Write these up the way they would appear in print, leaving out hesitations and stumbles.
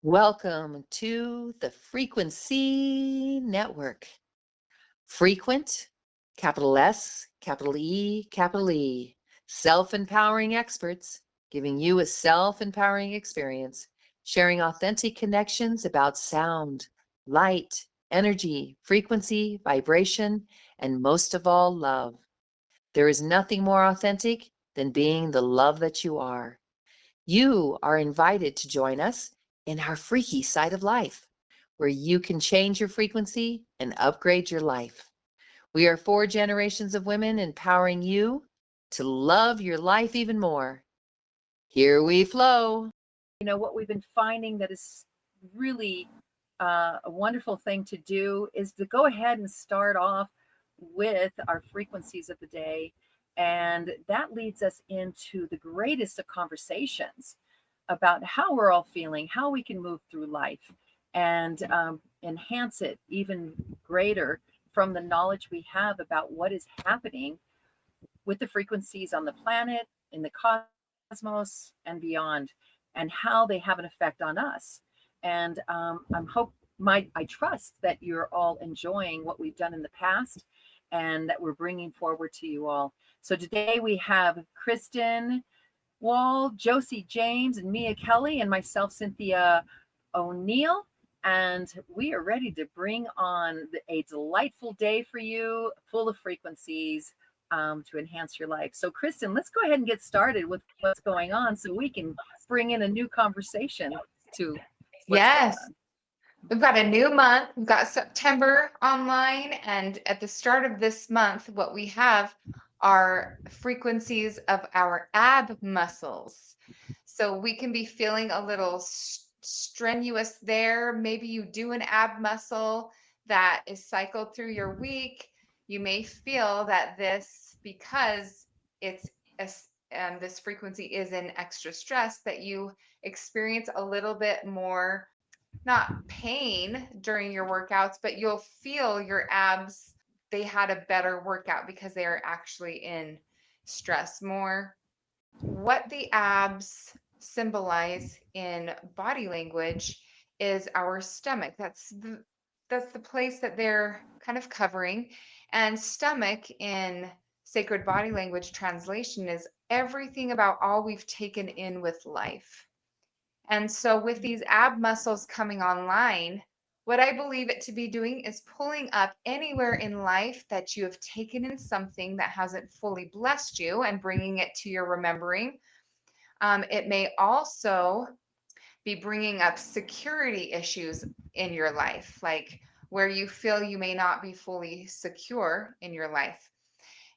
Welcome to the Frequency Network. Frequent, capital S, capital E, capital E. Self-empowering experts giving you a self-empowering experience, sharing authentic connections about sound, light, energy, frequency, vibration, and most of all, love. There is nothing more authentic than being the love that you are. You are invited to join us in our freaky side of life, where you can change your frequency and upgrade your life. We are 4 generations of women empowering you to love your life even more. Here we flow. What we've been finding that is really a wonderful thing to do is to go ahead and start off with our frequencies of the day. And that leads us into the greatest of conversations about how we're all feeling, how we can move through life and enhance it even greater from the knowledge we have about what is happening with the frequencies on the planet, in the cosmos, and beyond, and how they have an effect on us. And I trust that you're all enjoying what we've done in the past and that we're bringing forward to you all. So today we have Kristen Wall, Josie James, and Mia Kelly, and myself, Cynthia O'Neill. And we are ready to bring on a delightful day for you, full of frequencies to enhance your life. So, Kristen, let's go ahead and get started with what's going on so we can bring in a new conversation to what's going Yes, on. we've got a new month. We've got September online. And at the start of this month, what we have are frequencies of our ab muscles. So we can be feeling a little strenuous there. Maybe you do an ab muscle that is cycled through your week. You may feel that because it's this frequency is in extra stress, that you experience a little bit more, not pain during your workouts, but you'll feel your abs, they had a better workout because they are actually in stress more. What the abs symbolize in body language is our stomach. That's the place that they're kind of covering. And stomach in sacred body language translation is everything about all we've taken in with life. And so, with these ab muscles coming online, what I believe it to be doing is pulling up anywhere in life that you have taken in something that hasn't fully blessed you and bringing it to your remembering. It may also be bringing up security issues in your life, like where you feel you may not be fully secure in your life.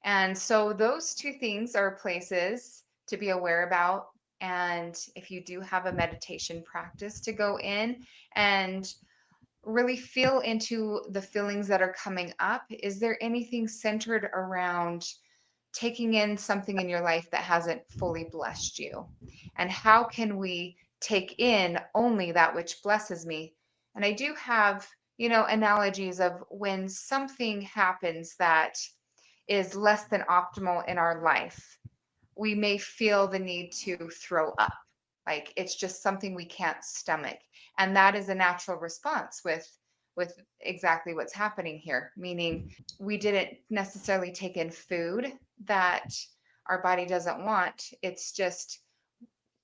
And so those two things are places to be aware about. And if you do have a meditation practice, to go in and really feel into the feelings that are coming up. Is there anything centered around taking in something in your life that hasn't fully blessed you? And how can we take in only that which blesses me? And I do have, analogies of when something happens that is less than optimal in our life, we may feel the need to throw up. Like it's just something we can't stomach. And that is a natural response with exactly what's happening here, meaning we didn't necessarily take in food that our body doesn't want. It's just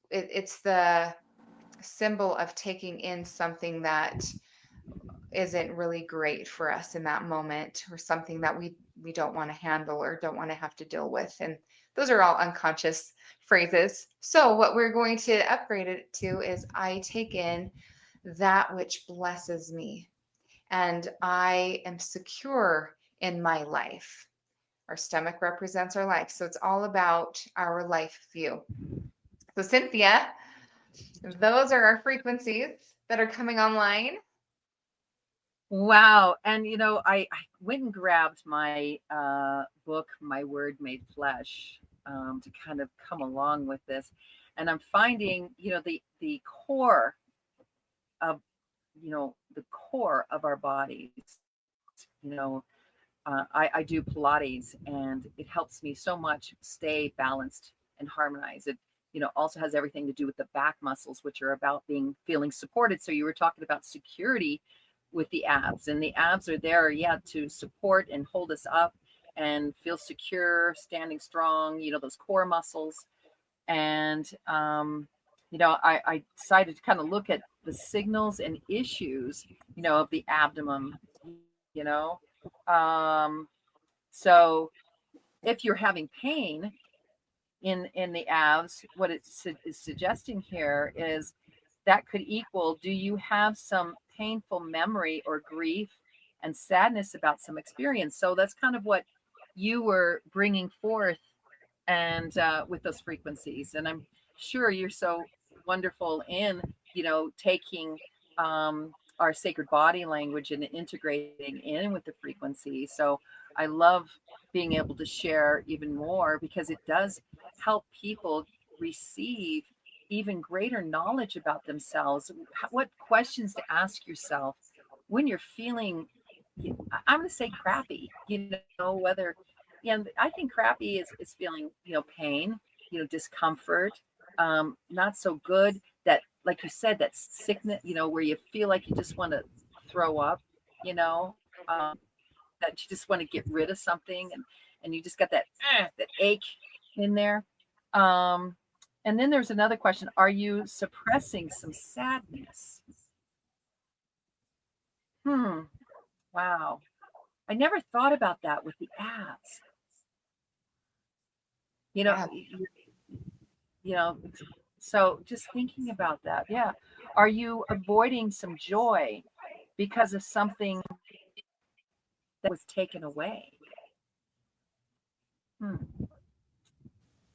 it's the symbol of taking in something that isn't really great for us in that moment, or something that we don't want to handle or don't want to have to deal with. And those are all unconscious phrases. So what we're going to upgrade it to is I take in that which blesses me and I am secure in my life. Our stomach represents our life, so it's all about our life view. So Cynthia, those are our frequencies that are coming online. Wow. And, I went and grabbed my book, My Word Made Flesh, to kind of come along with this. And I'm finding, the core of, the core of our bodies. I do Pilates and it helps me so much stay balanced and harmonized. also has everything to do with the back muscles, which are about feeling supported. So you were talking about security with the abs, and the abs are there, to support and hold us up and feel secure, standing strong, those core muscles. And, I decided to kind of look at the signals and issues, of the abdomen, you know. Um, so if you're having pain in the abs, what it is suggesting here is that could equal, do you have some painful memory or grief and sadness about some experience? So that's kind of what you were bringing forth, and with those frequencies. And I'm sure you're so wonderful in, taking our sacred body language and integrating in with the frequency. So I love being able to share even more, because it does help people receive even greater knowledge about themselves. What questions to ask yourself when you're feeling, I'm going to say crappy, whether, I think crappy is feeling, pain, discomfort, not so good, that, like you said, that sickness, where you feel like you just want to throw up, that you just want to get rid of something, and you just got that ache in there. And then there's another question: are you suppressing some sadness? Wow, I never thought about that with the abs. You know, Yeah. you know. So just thinking about that, yeah. Are you avoiding some joy because of something that was taken away? Hmm.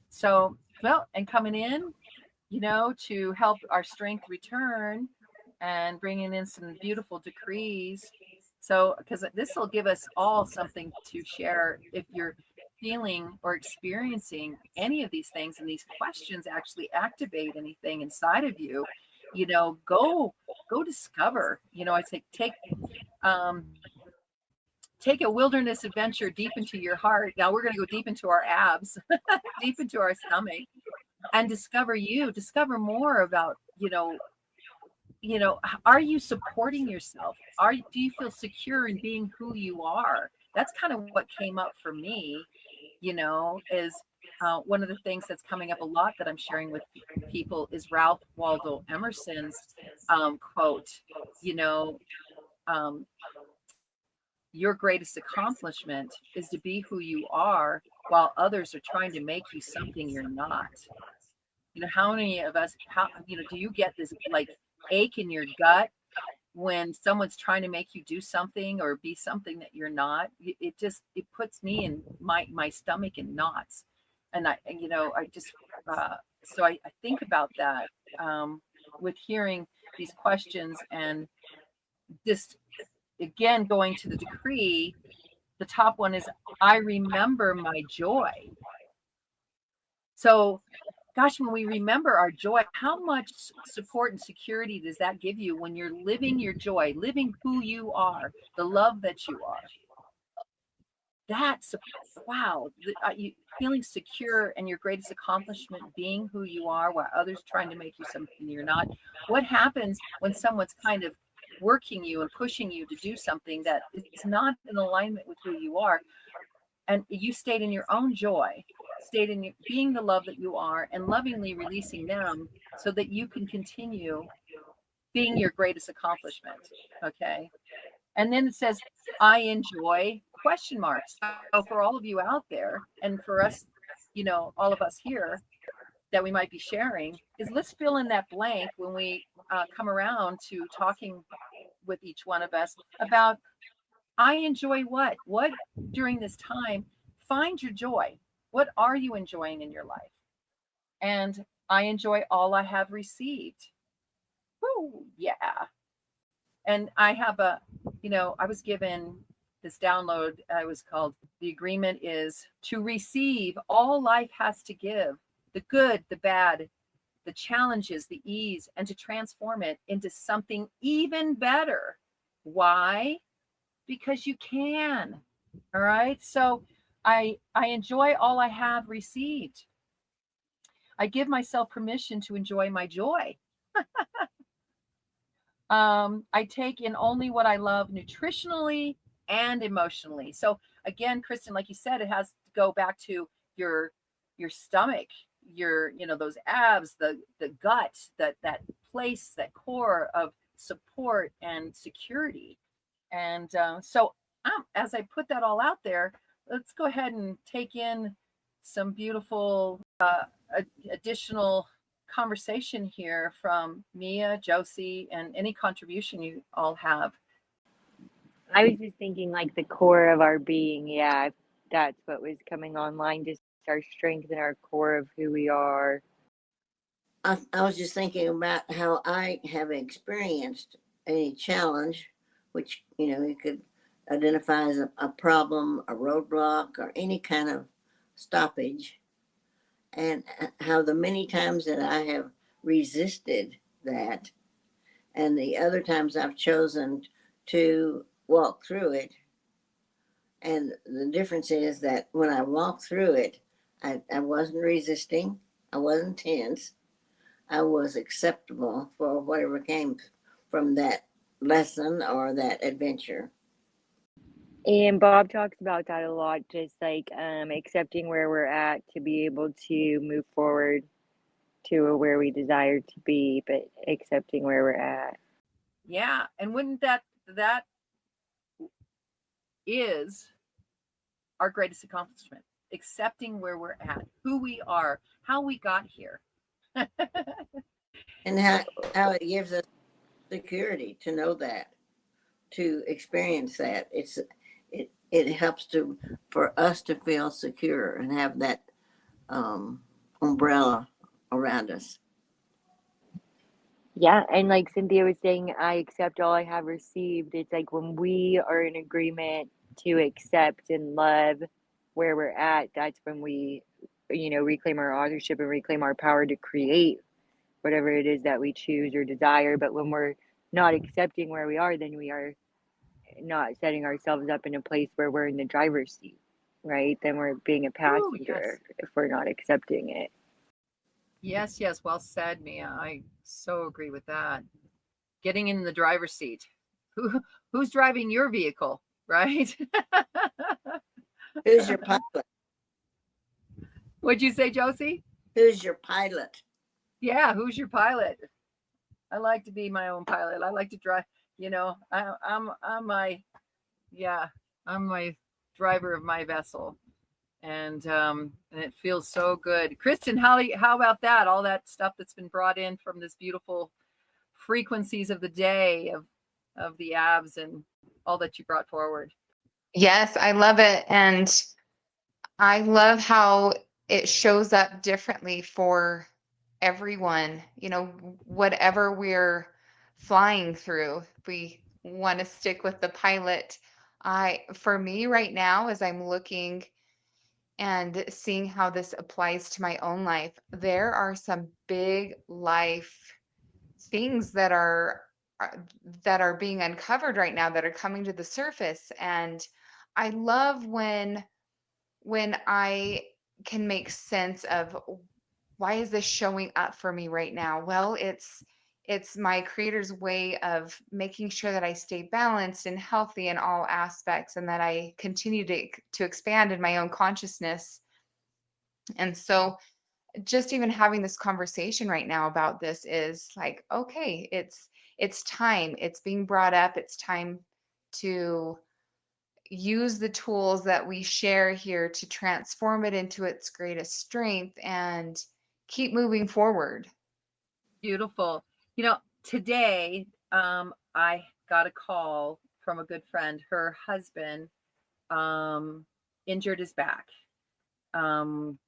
So, well, and coming in, to help our strength return, and bringing in some beautiful decrees. So, because this will give us all something to share if you're feeling or experiencing any of these things, and these questions actually activate anything inside of you, go discover. I say um, take a wilderness adventure deep into your heart. Now we're going to go deep into our abs, deep into our stomach, and discover more about, are you supporting yourself? Do you feel secure in being who you are? That's kind of what came up for me, is one of the things that's coming up a lot that I'm sharing with people is Ralph Waldo Emerson's quote, you know, um, your greatest accomplishment is to be who you are while others are trying to make you something you're not. How many of us, do you get this like ache in your gut when someone's trying to make you do something or be something that you're not? It puts me in my stomach in knots. And I just, so I think about that, with hearing these questions, and just, again, going to the decree. The top one is, I remember my joy. So, gosh, when we remember our joy, how much support and security does that give you when you're living your joy, living who you are, the love that you are? That's, wow. You feeling secure, and your greatest accomplishment being who you are while others trying to make you something you're not. What happens when someone's kind of working you and pushing you to do something that is not in alignment with who you are, and you stayed in your own joy, stayed in being the love that you are, and lovingly releasing them so that you can continue being your greatest accomplishment? Okay. And then it says, I enjoy question marks. So for all of you out there, and for us, all of us here that we might be sharing, is let's fill in that blank when we come around to talking with each one of us about, I enjoy what during this time. Find your joy. What are you enjoying in your life? And I enjoy all I have received. Woo, yeah. And I have I was given this download. I was called, the agreement is to receive all life has to give, the good, the bad, the challenges, the ease, and to transform it into something even better. Why? Because you can. All right. So I enjoy all I have received. I give myself permission to enjoy my joy. I take in only what I love nutritionally and emotionally. So again, Kristen, like you said, it has to go back to your stomach, your, you know, those abs, the gut, that place, that core of support and security. And so as I put that all out there, let's go ahead and take in some beautiful additional conversation here from Mia, Josie, and any contribution you all have. I was just thinking like the core of our being. Yeah, that's what was coming online, just our strength and our core of who we are. I was just thinking about how I have experienced a challenge, which, you know, you could identify as a problem, a roadblock, or any kind of stoppage, and how the many times that I have resisted that, and the other times I've chosen to walk through it. And the difference is that when I walked through it, I wasn't resisting, I wasn't tense, I was acceptable for whatever came from that lesson or that adventure. And Bob talks about that a lot, just like accepting where we're at to be able to move forward to where we desire to be, but accepting where we're at. Yeah, and wouldn't that is our greatest accomplishment, accepting where we're at, who we are, how we got here. And how it gives us security to know that, to experience that. It helps for us to feel secure and have that umbrella around us. Yeah, and like Cynthia was saying, I accept all I have received. It's like when we are in agreement to accept and love where we're at, that's when we, you know, reclaim our authorship and reclaim our power to create whatever it is that we choose or desire. But when we're not accepting where we are, then we are not setting ourselves up in a place where we're in the driver's seat, right? Then we're being a passenger. Yes. If we're not accepting it. Yes, well said, Mia. I so agree with that. Getting in the driver's seat. Who's driving your vehicle, right? Who's your pilot? What'd you say, Josie? Who's your pilot? Yeah, who's your pilot? I like to be my own pilot. I like to drive, you know, I'm my driver of my vessel. And it feels so good. Kristen, how about that? All that stuff that's been brought in from this beautiful frequencies of the day of the abs and all that you brought forward. Yes, I love it. And I love how it shows up differently for everyone, you know, whatever we're flying through. If we want to stick with the pilot, for me right now, as I'm looking and seeing how this applies to my own life, there are some big life things that are being uncovered right now that are coming to the surface. And I love when I can make sense of, why is this showing up for me right now? Well, it's my creator's way of making sure that I stay balanced and healthy in all aspects, and that I continue to expand in my own consciousness. And so just even having this conversation right now about this is like, okay, it's time. It's being brought up. It's time to use the tools that we share here to transform it into its greatest strength and keep moving forward. Beautiful. You know, today I got a call from a good friend. Her husband injured his back. And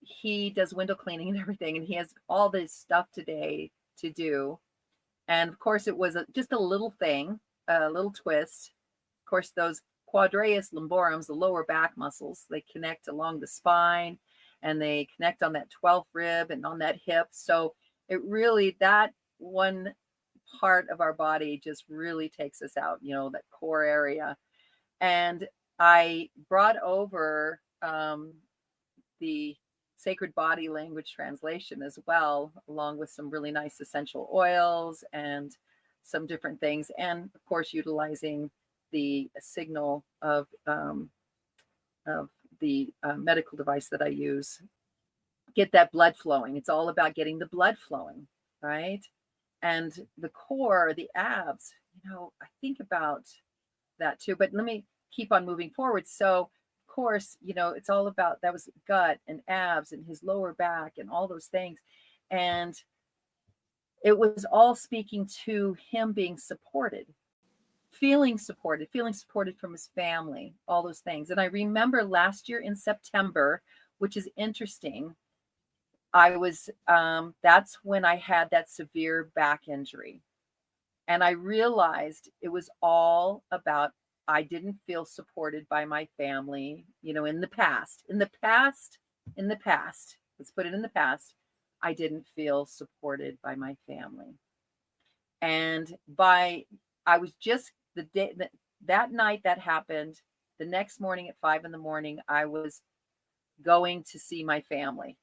he does window cleaning and everything, and he has all this stuff today to do. And of course, it was just a little thing, a little twist. Of course, those quadratus lumborums, the lower back muscles, they connect along the spine, and they connect on that 12th rib and on that hip. So it really, that one part of our body just really takes us out, you know, that core area. And I brought over the Sacred Body Language translation as well, along with some really nice essential oils and some different things. And of course, utilizing the signal of the medical device that I use, get that blood flowing. It's all about getting the blood flowing, right? And the core, the abs, I think about that too. But let me keep on moving forward. So, of course, it's all about, that was gut and abs and his lower back and all those things. And it was all speaking to him being supported, feeling supported from his family, all those things. And I remember last year in September, which is interesting, I was, that's when I had that severe back injury. And I realized it was all about, I didn't feel supported by my family, in the past, let's put it in the past, I didn't feel supported by my family. And I was just the day that night that happened, the next morning at 5 a.m, I was going to see my family.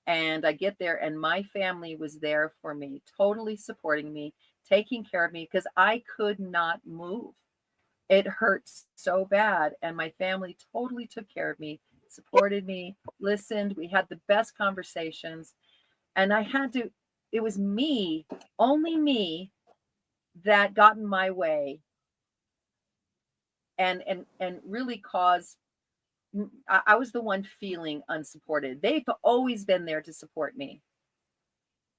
And I get there and my family was there for me, totally supporting me, taking care of me, because I could not move. It hurt so bad. And my family totally took care of me, supported me, listened. We had the best conversations. And it was me, only me, that got in my way and really caused, I was the one feeling unsupported. They've always been there to support me,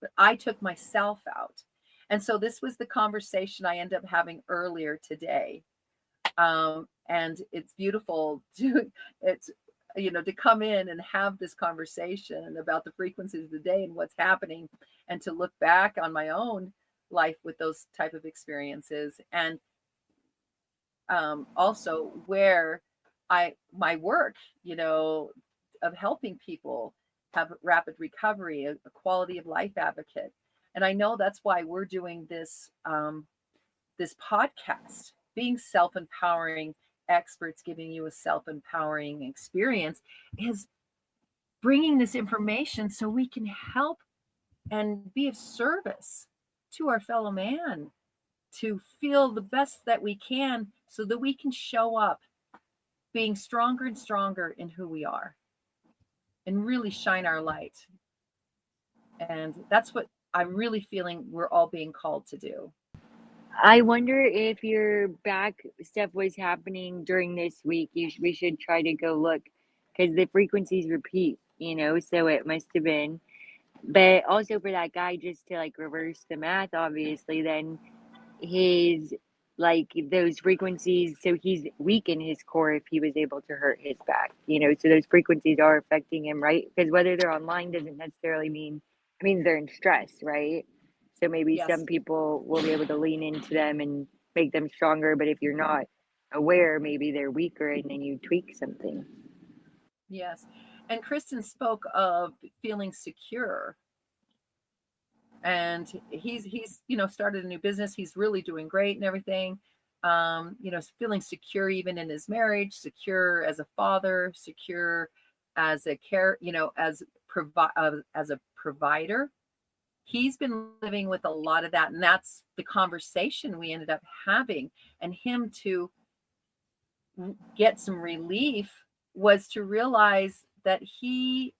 but I took myself out. And so this was the conversation I ended up having earlier today. And it's beautiful to come in and have this conversation about the frequencies of the day and what's happening, and to look back on my own life with those type of experiences. And also where my work, of helping people have rapid recovery, a quality of life advocate. And I know that's why we're doing this, this podcast, being self-empowering experts, giving you a self-empowering experience, is bringing this information so we can help and be of service to our fellow man, to feel the best that we can, so that we can show up being stronger and stronger in who we are and really shine our light. And that's what I'm really feeling we're all being called to do. I wonder if your back stuff was happening during this week. We should try to go look, because the frequencies repeat, so it must have been. But also for that guy, just to like reverse the math, obviously, then his, like, those frequencies, so he's weak in his core if he was able to hurt his back, so those frequencies are affecting him, right? Because whether they're online doesn't necessarily mean, it means they're in stress, right? So maybe Yes. some people will be able to lean into them and make them stronger, but if you're not aware, maybe they're weaker, and then you tweak something. Yes. And Kristen spoke of feeling secure. And he's started a new business. He's really doing great and everything. Feeling secure even in his marriage, secure as a father, secure as a as a provider. He's been living with a lot of that, and that's the conversation we ended up having. And him to get some relief was to realize that he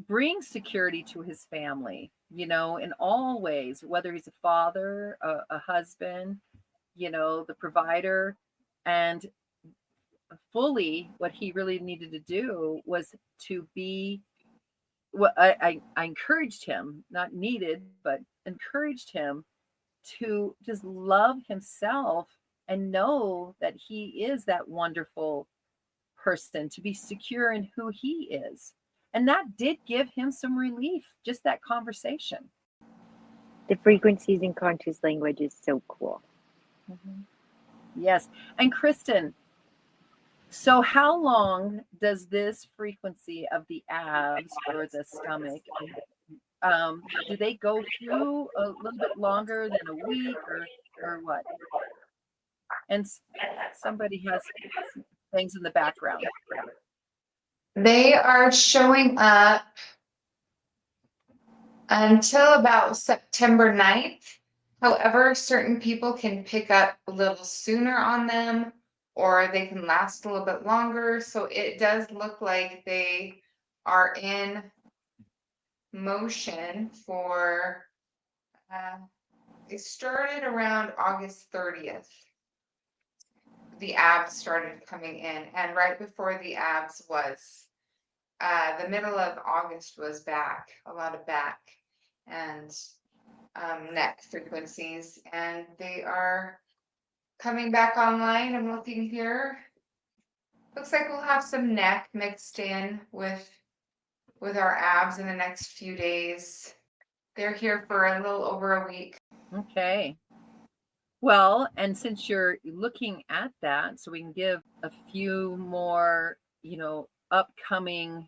brings security to his family, in all ways, whether he's a father, a husband, the provider. And fully what he really needed to do was to be what I encouraged him, not needed, but encouraged him to just love himself and know that he is that wonderful person, to be secure in who he is. And that did give him some relief, just that conversation. The frequencies in conscious language is so cool. Mm-hmm. Yes. And Kristen, so how long does this frequency of the abs or the stomach, do they go through a little bit longer than a week or what? And somebody has things in the background. They are showing up until about September 9th. However, certain people can pick up a little sooner on them, or they can last a little bit longer. So it does look like they are in motion for, it started around August 30th. The abs started coming in, and right before the abs was the middle of August was back, a lot of back and neck frequencies, and they are coming back online. I'm looking here. Looks like we'll have some neck mixed in with our abs in the next few days. They're here for a little over a week. Okay. Well, and since you're looking at that, so we can give a few more, upcoming,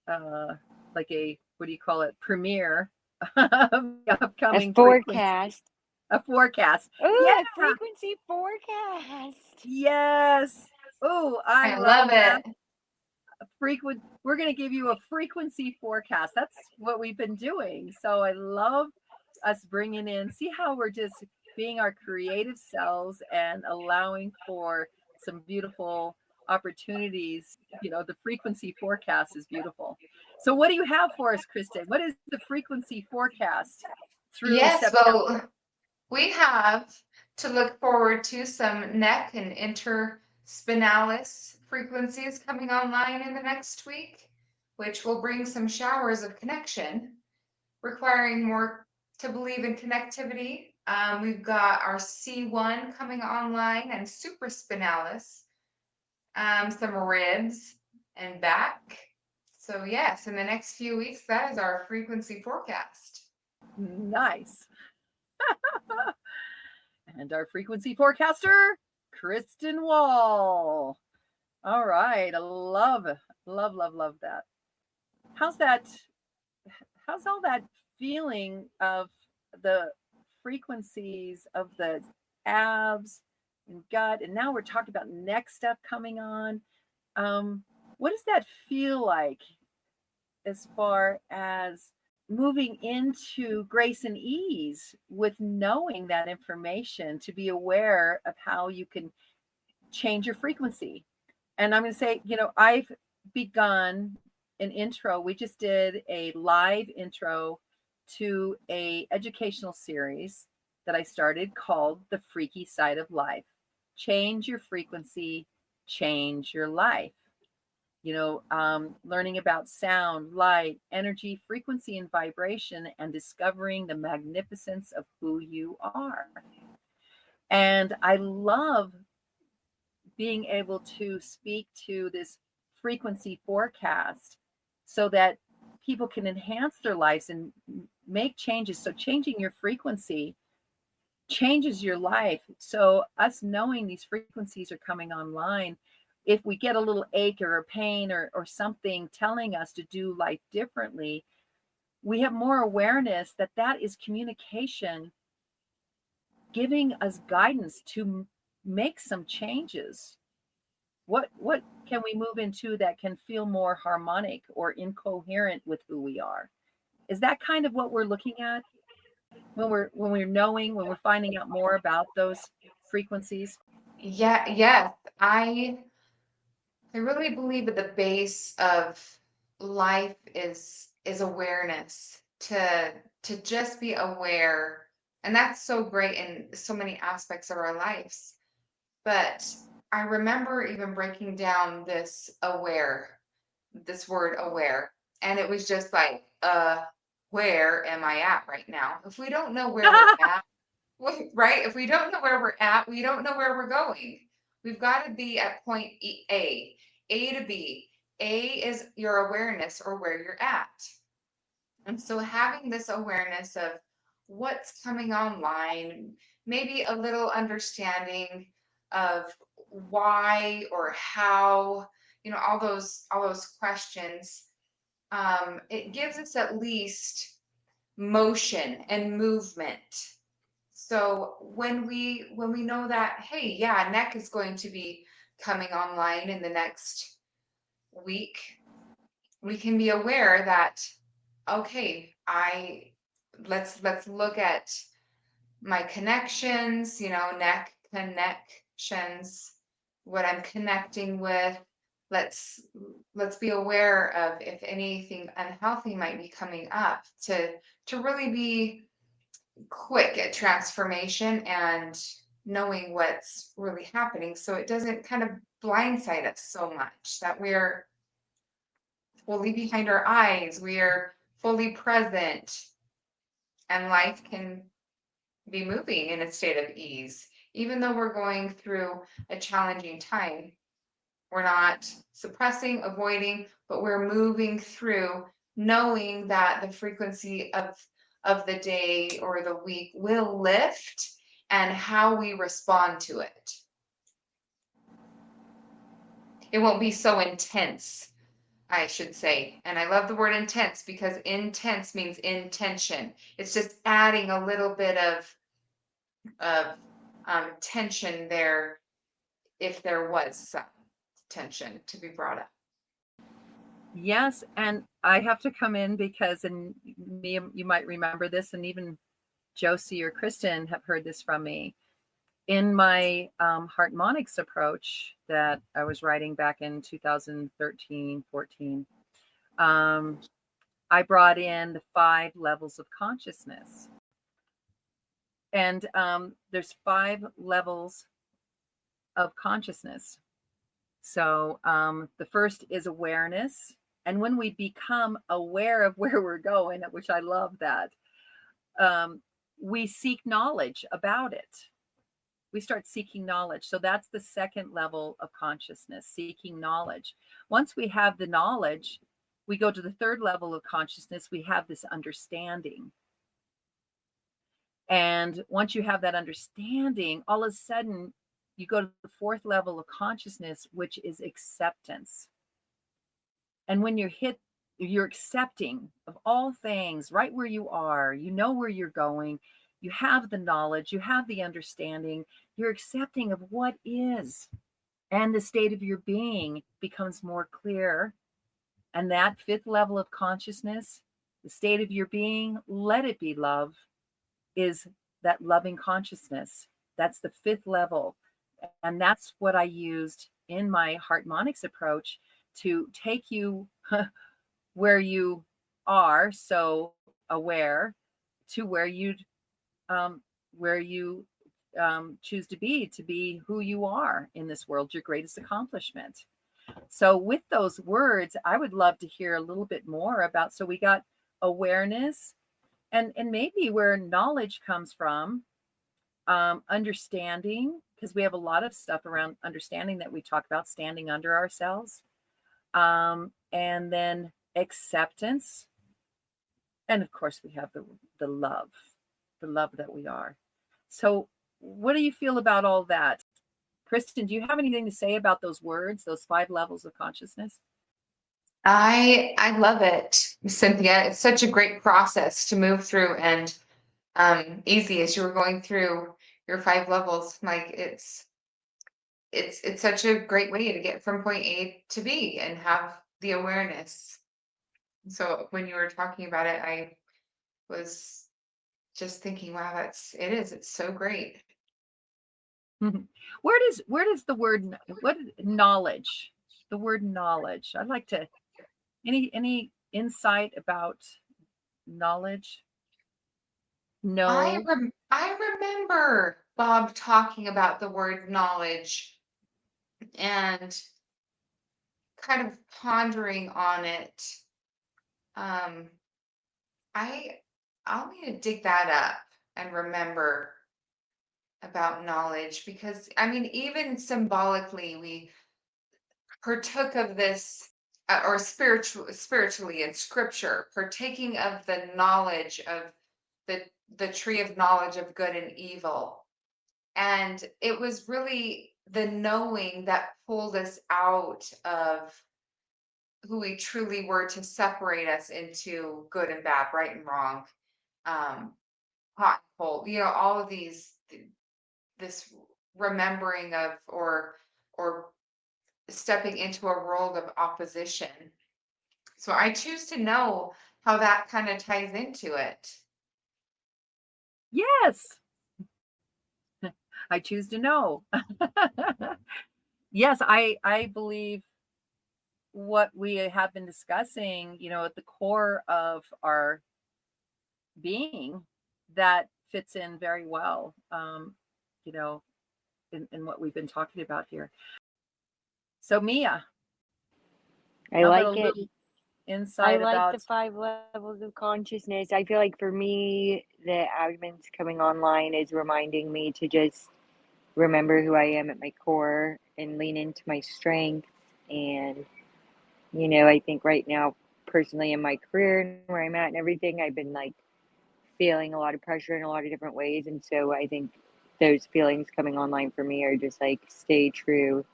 like a, what do you call it, premiere of the upcoming A forecast. A forecast. Oh, Yeah. a frequency forecast. Yes. Oh, I love that. it. We're going to give you a frequency forecast. That's what we've been doing. So I love us bringing in, see how we're just being our creative selves and allowing for some beautiful opportunities. The frequency forecast is beautiful. So what do you have for us, Kristen? What is the frequency forecast through Yes, September? well, we have to look forward to some neck and interspinalis frequencies coming online in the next week, which will bring some showers of connection, requiring more to believe in connectivity. We've got our C1 coming online and supraspinalis, some ribs and back. So yes, in the next few weeks, that is our frequency forecast. Nice. And our frequency forecaster, Kristen Wall. All right. I love that. How's all that feeling of the frequencies of the abs and gut? And now we're talking about neck stuff coming on. What does that feel like as far as moving into grace and ease with knowing that information, to be aware of how you can change your frequency? And I'm going to say, I've begun an intro. We just did a live intro to a educational series that I started called The Freaky Side of Life. Change your frequency, change your life. Learning about sound, light, energy, frequency, and vibration, and discovering the magnificence of who you are. And I love being able to speak to this frequency forecast so that people can enhance their lives and make changes. So changing your frequency changes your life. So us knowing these frequencies are coming online, if we get a little ache or a pain or something telling us to do life differently, we have more awareness that that is communication giving us guidance to make some changes. What can we move into that can feel more harmonic or incoherent with who we are? Is that kind of what we're looking at when we're finding out more about those frequencies? Yeah, yes. I really believe at the base of life is awareness, to just be aware. And that's so great in so many aspects of our lives. But I remember even breaking down this word aware, and it was just like, where am I at right now? If we don't know where we're at, right? If we don't know where we're at, we don't know where we're going. We've got to be at point A to B. A is your awareness or where you're at. And so having this awareness of what's coming online, maybe a little understanding of why or how, all those questions, it gives us at least motion and movement. So when we know that, hey, yeah, neck is going to be coming online in the next week, we can be aware that, okay, let's look at my connections, neck connections, what I'm connecting with. Let's be aware of if anything unhealthy might be coming up, to really be quick at transformation and knowing what's really happening, so it doesn't kind of blindside us so much, that we're fully behind our eyes, we are fully present, and life can be moving in a state of ease. Even though we're going through a challenging time, we're not suppressing, avoiding, but we're moving through, knowing that the frequency of the day or the week will lift, and how we respond to it. It won't be so intense, I should say. And I love the word intense, because intense means intention. It's just adding a little bit of tension there, if there was some tension to be brought up. Yes, and I have to come in because, and me, you might remember this, and even Josie or Kristen have heard this from me. In my harmonics approach that I was writing back in 2013, 14, I brought in the 5 levels of consciousness. And there's 5 levels of consciousness. So the first is awareness. And when we become aware of where we're going, which I love that, we seek knowledge about it. We start seeking knowledge. So that's the second level of consciousness, seeking knowledge. Once we have the knowledge, we go to the third level of consciousness. We have this understanding. And once you have that understanding, all of a sudden, you go to the fourth level of consciousness, which is acceptance. And when you're accepting of all things right where you are, you know where you're going, you have the knowledge, you have the understanding, you're accepting of what is, and the state of your being becomes more clear. And that fifth level of consciousness, the state of your being, let it be love, is that loving consciousness. That's the fifth level. And that's what I used in my harmonics approach to take you where you are, so aware, to where you choose to be who you are in this world, your greatest accomplishment. So with those words, I would love to hear a little bit more about, so we got awareness, and maybe where knowledge comes from, understanding, because we have a lot of stuff around understanding that we talk about, standing under ourselves, and then acceptance, and of course we have the love that we are. So what do you feel about all that? Kristen, do you have anything to say about those words, those 5 levels of consciousness? I love it, Cynthia. It's such a great process to move through, and easy as you were going through your 5 levels. Like it's such a great way to get from point A to B and have the awareness. So when you were talking about it, I was just thinking, wow, it's so great. Where does the word, what knowledge, the word knowledge, I'd like to, any insight about knowledge? No. I remember Bob talking about the word knowledge and kind of pondering on it. I'll need to dig that up and remember about knowledge, because I mean, even symbolically, we partook of this, or spiritually in scripture, partaking of the knowledge of the tree of knowledge of good and evil. And it was really the knowing that pulled us out of who we truly were, to separate us into good and bad, right and wrong, hot and cold, all of this remembering of, or stepping into a world of opposition. So I choose to know how that kind of ties into it. Yes, I choose to know. Yes, I believe what we have been discussing, at the core of our being, that fits in very well, you know, in what we've been talking about here. So Mia, I how about a like it. little I insight like about? the 5 levels of consciousness. I feel like for me, the admins coming online is reminding me to just remember who I am at my core and lean into my strengths. And, I think right now, personally in my career and where I'm at and everything, I've been like feeling a lot of pressure in a lot of different ways. And so I think those feelings coming online for me are just like stay true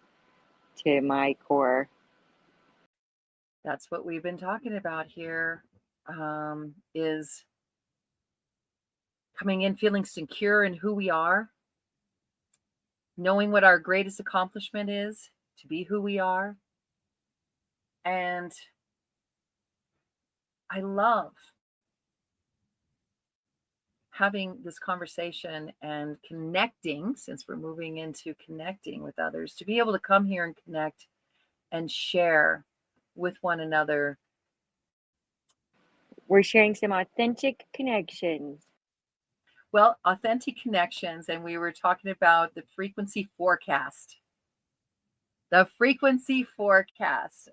to my core. That's what we've been talking about here, is coming in feeling secure in who we are, knowing what our greatest accomplishment is, to be who we are. And I love having this conversation and connecting, since we're moving into connecting with others, to be able to come here and connect and share with one another. We're sharing some authentic connections. Well, authentic connections. And we were talking about the frequency forecast. The frequency forecast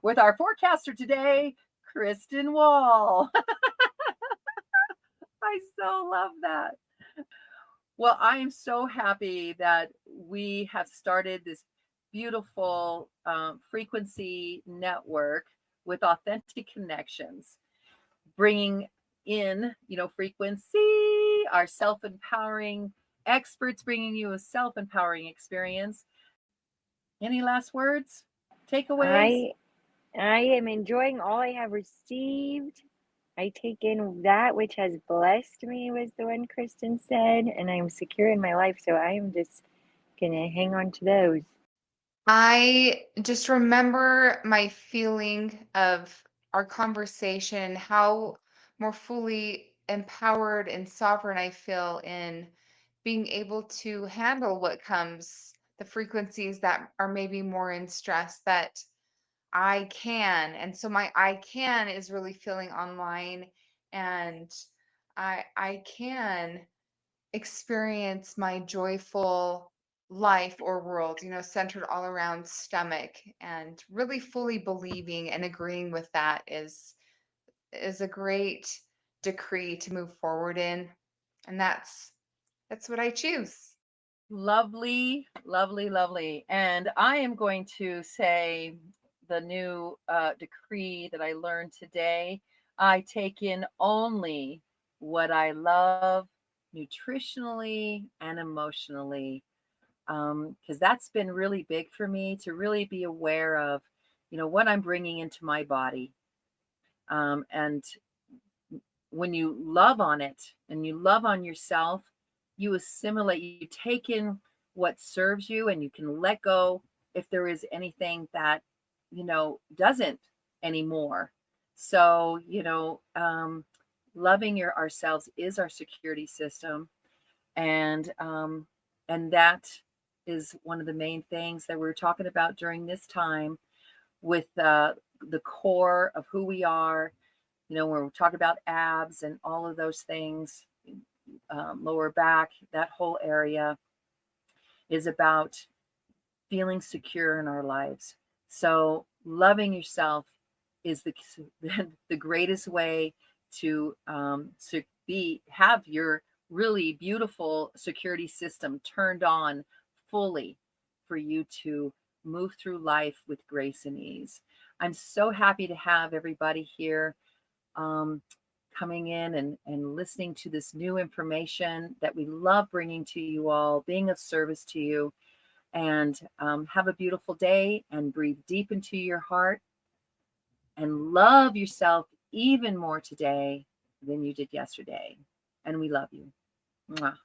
with our forecaster today, Kristen Wall. I so love that. Well, I am so happy that we have started this beautiful frequency network with authentic connections, bringing in, frequency, our self empowering experts, bringing you a self empowering experience. Any last words? Takeaways? I am enjoying all I have received. I take in that which has blessed me, was the one Kristen said, and I'm secure in my life. So I am just gonna hang on to those. I just remember my feeling of our conversation, how more fully empowered and sovereign I feel in being able to handle what comes, the frequencies that are maybe more in stress, that I can. And so my I can is really feeling online, and I can experience my joyful life or world, centered all around stomach, and really fully believing and agreeing with that is a great decree to move forward in. And that's what I choose. Lovely, lovely, lovely. And I am going to say the new decree that I learned today. I take in only what I love nutritionally and emotionally, because that's been really big for me, to really be aware of, what I'm bringing into my body. And when you love on it and you love on yourself, you assimilate, you take in what serves you, and you can let go if there is anything that, doesn't anymore. So, loving ourselves is our security system. And that is one of the main things that we're talking about during this time, with the core of who we are. When we talk about abs and all of those things, lower back, that whole area is about feeling secure in our lives. So loving yourself is the greatest way to have your really beautiful security system turned on fully, for you to move through life with grace and ease. I'm so happy to have everybody here, um, coming in and listening to this new information that we love bringing to you all, being of service to you. And have a beautiful day, and breathe deep into your heart and love yourself even more today than you did yesterday. And we love you. Mwah.